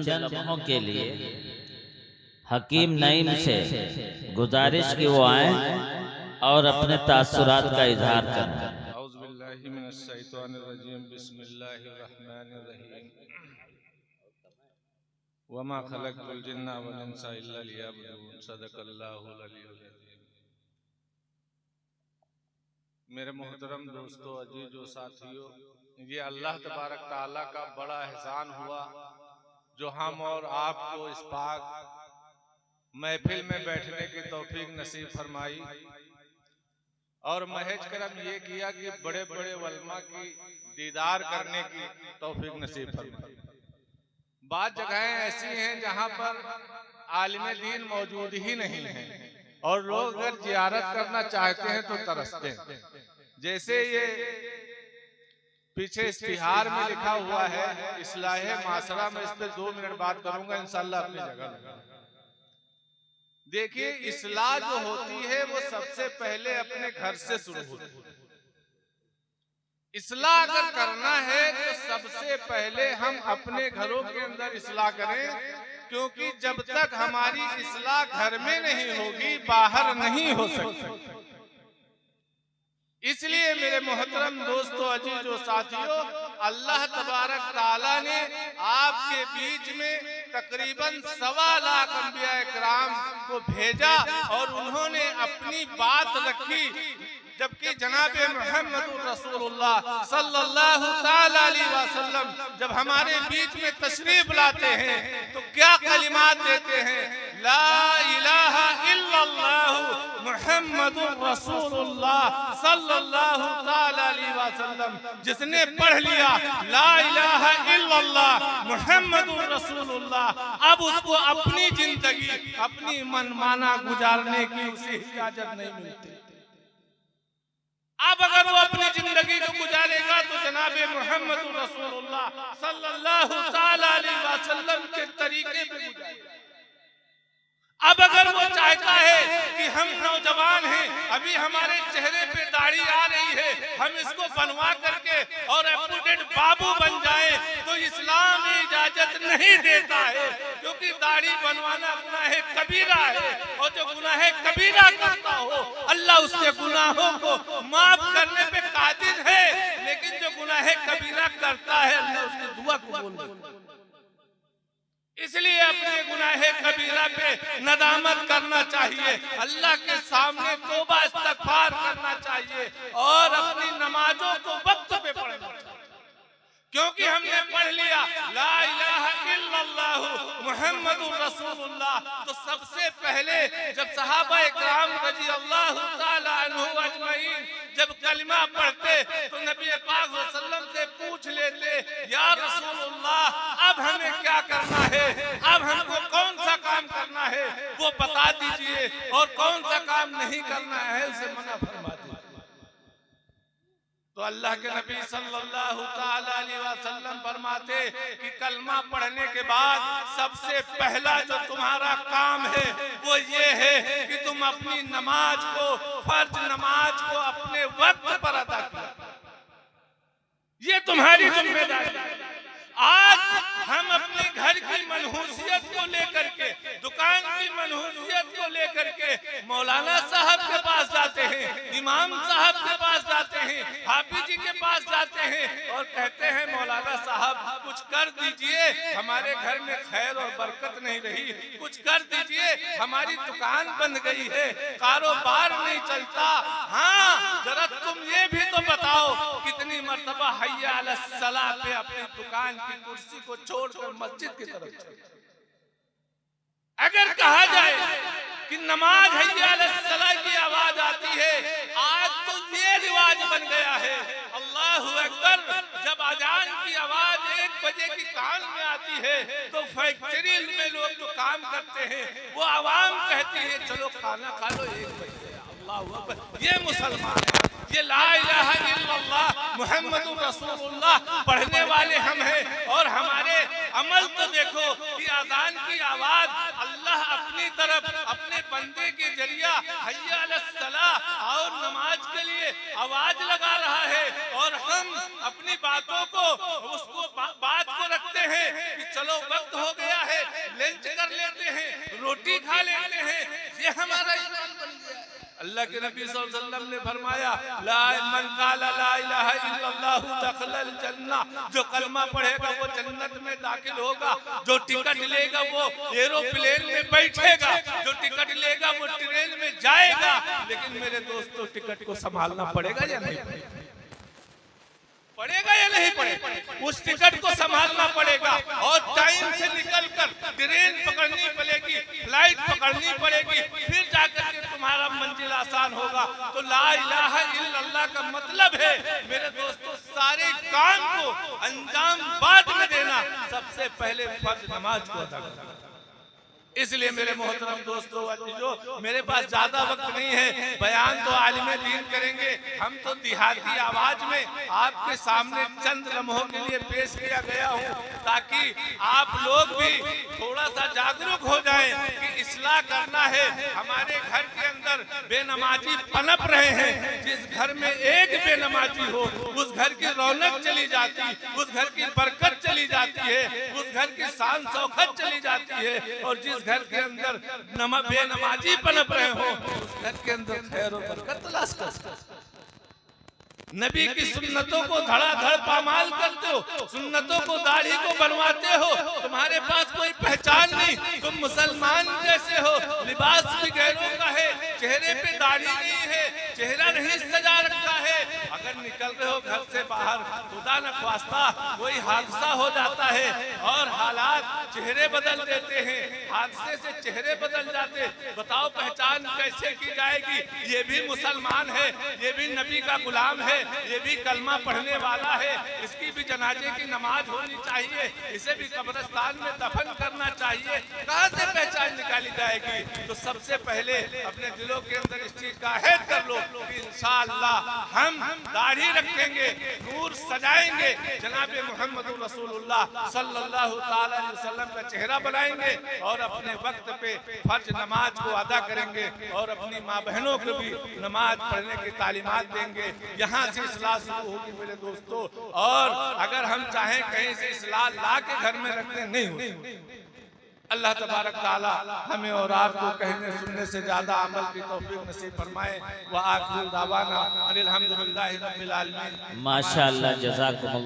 चंद लम्हों के लिए हकीम नईम से गुजारिश की वो आए और अपने तासुरात का इजहार करें। औज़ु बिल्लाहि मिनश शैतानिर रजीम, बिस्मिल्लाहिर रहमानिर रहीम। वमा खलक़तुल जिन्ना वल इंसा इल्ला लियअबुदून, सदक़ल्लाहुल अलीयुल अज़ीम। मेरे मोहतरम दोस्तों, अजीजों, साथियों, ये अल्लाह तबारक ताला का बड़ा एहसान हुआ जो हम और आपको इस पाक महफिल में बैठने की तौफीक नसीब फरमाई और महज करम ये किया कि बड़े बड़े उलमा की दीदार करने की तौफीक नसीब फरमाई। बात जगहें ऐसी हैं जहां पर आलिम दीन मौजूद ही नहीं है और लोग अगर जियारत करना चाहते हैं तो तरसते हैं। जैसे ये पीछे इश्तिहार में लिखा हुआ है इस्लाहे माशरा में, इस पे 2 मिनट बात करूंगा इंशाअल्लाह अपनी जगह। देखिए, इस्लाह जो होती है वो सबसे पहले अपने घर से शुरू होती है। इस्लाह अगर करना है तो सबसे पहले हम अपने घरों के अंदर इस्लाह करें, क्योंकि जब तक हमारी इस्लाह घर में नहीं होगी बाहर नहीं हो सकती। इसलिए मेरे मोहतरम दोस्तों, अजीजों, साथियों, अल्लाह तबारक ताला ने आपके बीच में तकरीबन 1.25 लाख अंबिया इकराम को भेजा और उन्होंने अपनी बात रखी, जबकि जनाबे मुहम्मद रसूलुल्लाह सल्लल्लाहु तआला अलैहि वसल्लम जब हमारे बीच में तशरीफ लाते हैं तो क्या कलिमात देते हैं, ला इलाहा इल्लल्लाहु मुहम्मदुर रसूलुल्लाह सल्लल्लाहु तआला अलैहि वसल्लम। जिसने पढ़ लिया ला इलाहा इल्लल्लाह मुहम्मदुर रसूलुल्लाह, अब उसको अपनी जिंदगी अपनी मनमाना गुजारने की उसे इजाजत नहीं मिलती। अब अगर वो अपनी जिंदगी को गुजारेगा तो जनाबे मुहम्मद रसूलुल्लाह सल्लल्लाहु तआला अलैहि वसल्लम के तरीके पे गुजारेगा। अब अगर वो चाहता है कि हम नौजवान हैं, अभी हमारे चेहरे पे दाढ़ी आ रही है, हम इसको बनवा करके और अपडेट बाबू बन जाए, तो इस्लाम इजाजत नहीं देता है, क्योंकि दाढ़ी बनवाना गुनाह कबीरा है और जो गुनाह कबीरा करता हो अल्लाह उसके गुनाहों को माफ करने पे कादिर है, लेकिन जो गुनाह कबीरा करता है अल्लाह उसकी दुआ कबूल नहीं करता। इसलिए अपने गुनाह कबीरा पे नदामत करना चाहिए, अल्लाह के सामने तौबा इस्तगफार करना चाहिए और अपनी नमाजों को वक्त पे पढ़ना चाहिए। क्योंकि हमने पढ़ लिया ला इलाहा इल्लल्लाहु मुहम्मदुर रसूलुल्लाह, तो सबसे पहले जब सहाबा इकराम रज़ियल्लाहु तआला अन्हुम अजमईन जब कलिमा पढ़ते तो नबी पाक वसल्लम से पूछ लेते, या रसूलुल्लाह अब हमें क्या करना है, अब हमको कौन सा काम करना है वो बता दीजिए और कौन सा काम नहीं करना है उसे मना फरमा दीजिए। तो अल्लाह के नबी सल्लल्लाहु तआला अलैहि वसल्लम फरमाते कि कलमा पढ़ने के बाद सबसे पहला जो तुम्हारा काम है वो ये है कि तुम अपनी नमाज को, फर्ज नमाज को अपने वक्त पर अदा करो। ये तुम्हारी जिम्मेदारी है। आज हम अपने घर की मनहूसियत को लेकर के, दुकान की मनहूसियत को लेकर के मौलाना साहब के पास जाते हैं, इमाम साहब के पास जाते हैं, हाफिज जी के पास जाते हैं और कहते हैं मौलाना साहब कुछ कर दीजिए, हमारे घर में खैर और बरकत नहीं रही, कुछ कर दीजिए, हमारी दुकान बंद गई है, कारोबार नहीं चलता। हाँ, जरा तुम ये भी तो बताओ कितनी मर्तबा हय्या अलस सलाह पे अपनी दुकान की कुर्सी को छोड़कर मस्जिद की तरफ चले। अगर कहा जाए कि नमाज हय्या अलस सलाह की आवाज आती है, आज तो ये रिवाज बन गया है अल्लाहु अकबर, जब अजान की आवाज 1 बजे की कान में आती है तो फैक्ट्री में लोग जो काम करते हैं वो आवाम कहती है चलो खाना खा लो 1 बजे। अल्लाहु अकबर, ये मुसलमान है, ये ला इलाहा इल्लल्लाह मुहम्मदुर रसूलुल्लाह पढ़ने वाले हम हैं। और हमारे अमल तो देखो कि अजान की आवाज अल्लाह अपनी तरफ अपने बंदे के जरिया हय्या अलस सलाह और नमाज के लिए आवाज लगा रहा है और हम अपनी बातों को उसको बात को रखते हैं कि चलो चलो वक्त हो गया है, लंच कर लेते हैं, रोटी खा लेते हैं, ये हमारा ईमान बन गया। अल्लाह के नबी सल्लल्लाहु अलैहि वसल्लम ने फरमाया, ला मन काला ला इलाहा इल्लल्लाहु दखलल जन्नह, जो कलमा पढ़ेगा वो जन्नत में दाखिल होगा, जो टिकट लेगा वो एरोप्लेन में बैठेगा, जो टिकट लेगा वो ट्रेन में जाएगा। लेकिन मेरे दोस्तों, टिकट को संभालना पड़ेगा या नहीं पड़ेगा या नहीं पड़ेगा? उस टिकट को संभालना पड़ेगा और टाइम से निकलकर ट्रेन पकड़नी पड़ेगी, फ्लाइट पकड़नी पड़ेगी, फिर जाकर के तुम्हारा मंजिल आसान होगा। तो ला इलाहा इल्लल्लाह का मतलब है मेरे दोस्तों, सारे काम को अंजाम बाद में देना, सबसे पहले फर्ज नमाज को अदा करना। इसलिए मेरे मोहतरम दोस्तों, जो मेरे पास ज्यादा वक्त नहीं है, बयान तो आलिम दीन करेंगे, हम तो देहाती आवाज में आपके सामने चंद लम्हों के लिए पेश किया गया हूँ, ताकि आप लोग भी थोड़ा सा जागरूक हो जाएं कि इस्लाह करना है। हमारे घर के अंदर बेनमाजी पनप रहे हैं, जिस घर में एक बेनमाजी हो उस घर की रौनक चली जाती, उस घर की बरकत चली जाती है, उस घर की शान शौकत चली जाती है। और जिस घर के अंदर बेनमाजी पनप रहे हो उस घर के अंदर खैर और बरकत तलाश कर। नबी की सुन्नतों को धड़ाधड़ पामाल करते हो, सुन्नतों को दाढ़ी को बनवाते हो, तुम्हारे पास कोई पहचान नहीं, तुम मुसलमान जैसे हो, लिबास भी गैरों का है, चेहरे पे दाढ़ी नहीं है, चेहरा नहीं सजा रखा है। अगर निकल रहे हो घर से बाहर, खुदा न ख्वास्ता कोई हादसा हो जाता है और हालात चेहरे बदल देते हैं, हादसे से चेहरे बदल जाते, बताओ पहचान कैसे की जाएगी? ये भी मुसलमान है, ये भी नबी का गुलाम है, ये भी कलमा पढ़ने वाला है, इसकी भी जनाजे की नमाज होनी चाहिए, इसे भी कब्रिस्तान में दफन करना चाहिए। कहां से पहचान निकाली जाएगी? तो सबसे पहले अपने दिलों के अंदर इस चीज का अहद कर लो कि इंशाअल्लाह हम दाढ़ी रखेंगे, नूर सजाएंगे, जनाबे मोहम्मद रसूलुल्लाह सल्लल्लाहु ताला अलैहि वसल्लम का चेहरा बनाएंगे और अपने वक्त पे फर्ज नमाज को अदा करेंगे और अपनी माँ बहनों को भी नमाज पढ़ने की तालीमात देंगे। यहाँ से इस्लाह शुरू होगी मेरे दोस्तों। और अगर हम चाहें कहीं से इस्लाह ला के घर में रखते नहीं हो। अल्लाह तबारक ताला हमें और आपको कहने सुनने से ज्यादा अमल की तौफीक नसीब फरमाए। व आखिर दावाना अनिल हम्दुलिल्लाहि रब्बिल आलमीन। माशाअल्लाह, जज़ाकुमुल्लाह।